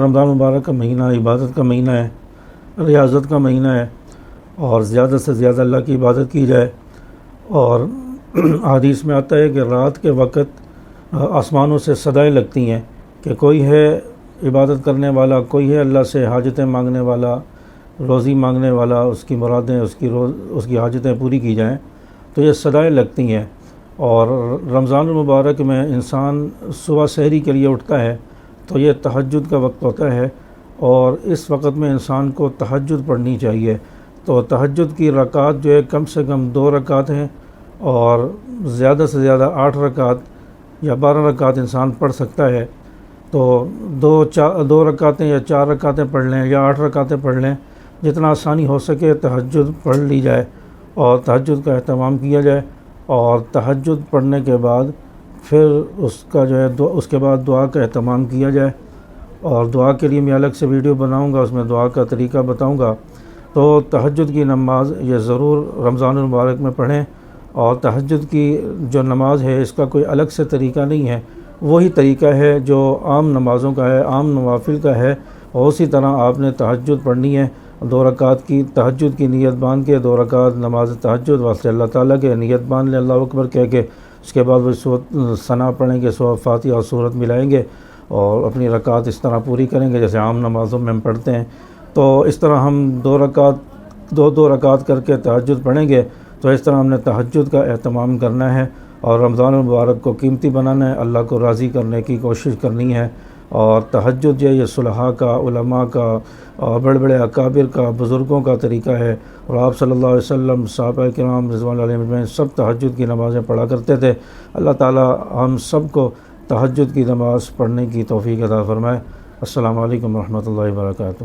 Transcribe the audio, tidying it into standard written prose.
رمضان مبارک کا مہینہ عبادت کا مہینہ ہے، ریاضت کا مہینہ ہے، اور زیادہ سے زیادہ اللہ کی عبادت کی جائے۔ اور حدیث میں آتا ہے کہ رات کے وقت آسمانوں سے صدائیں لگتی ہیں کہ کوئی ہے عبادت کرنے والا، کوئی ہے اللہ سے حاجتیں مانگنے والا، روزی مانگنے والا، اس کی مرادیں، اس کی حاجتیں پوری کی جائیں۔ تو یہ صدائیں لگتی ہیں۔ اور رمضان المبارک میں انسان صبح سحری کے لیے اٹھتا ہے تو یہ تہجد کا وقت ہوتا ہے، اور اس وقت میں انسان کو تہجد پڑھنی چاہیے۔ تو تہجد کی رکعت جو ہے کم سے کم 2 رکعت ہیں، اور زیادہ سے زیادہ 8 رکعت یا 12 رکعت انسان پڑھ سکتا ہے۔ تو 2 رکعتیں یا 4 رکعتیں پڑھ لیں یا 8 رکعتیں پڑھ لیں، جتنا آسانی ہو سکے تہجد پڑھ لی جائے اور تہجد کا اہتمام کیا جائے۔ اور تہجد پڑھنے کے بعد پھر اس کے بعد دعا کا اہتمام کیا جائے، اور دعا کے لیے میں الگ سے ویڈیو بناؤں گا، اس میں دعا کا طریقہ بتاؤں گا۔ تو تہجد کی نماز یہ ضرور رمضان المبارک میں پڑھیں، اور تہجد کی جو نماز ہے اس کا کوئی الگ سے طریقہ نہیں ہے، وہی طریقہ ہے جو عام نمازوں کا ہے، عام نوافل کا ہے، اور اسی طرح آپ نے تہجد پڑھنی ہے۔ 2 رکعت کی تہجد کی نیت باندھ کے 2 رکعت نماز تہجد واسطے اللہ تعالیٰ کے نیت باندھ لیں، اللہ اکبر کہہ کے، اس کے بعد وہ ثنا پڑھیں گے، سورۃ فاتحہ اور سورت ملائیں گے، اور اپنی رکعت اس طرح پوری کریں گے جیسے عام نمازوں میں ہم پڑھتے ہیں۔ تو اس طرح ہم 2 رکعت کر کے تہجد پڑھیں گے، تو اس طرح ہم نے تہجد کا اہتمام کرنا ہے، اور رمضان المبارک کو قیمتی بنانا ہے، اللہ کو راضی کرنے کی کوشش کرنی ہے۔ اور تہجد جو ہے یہ صلحاء کا، علماء کا، اور بڑے بڑے اکابر کا، بزرگوں کا طریقہ ہے، اور آپ صلی اللہ علیہ وسلم، صحابہ کرام رضوان اللہ علیہم اجمعین سب تہجد کی نمازیں پڑھا کرتے تھے۔ اللہ تعالی ہم سب کو تہجد کی نماز پڑھنے کی توفیق عطا فرمائے۔ السلام علیکم ورحمۃ اللہ وبرکاتہ۔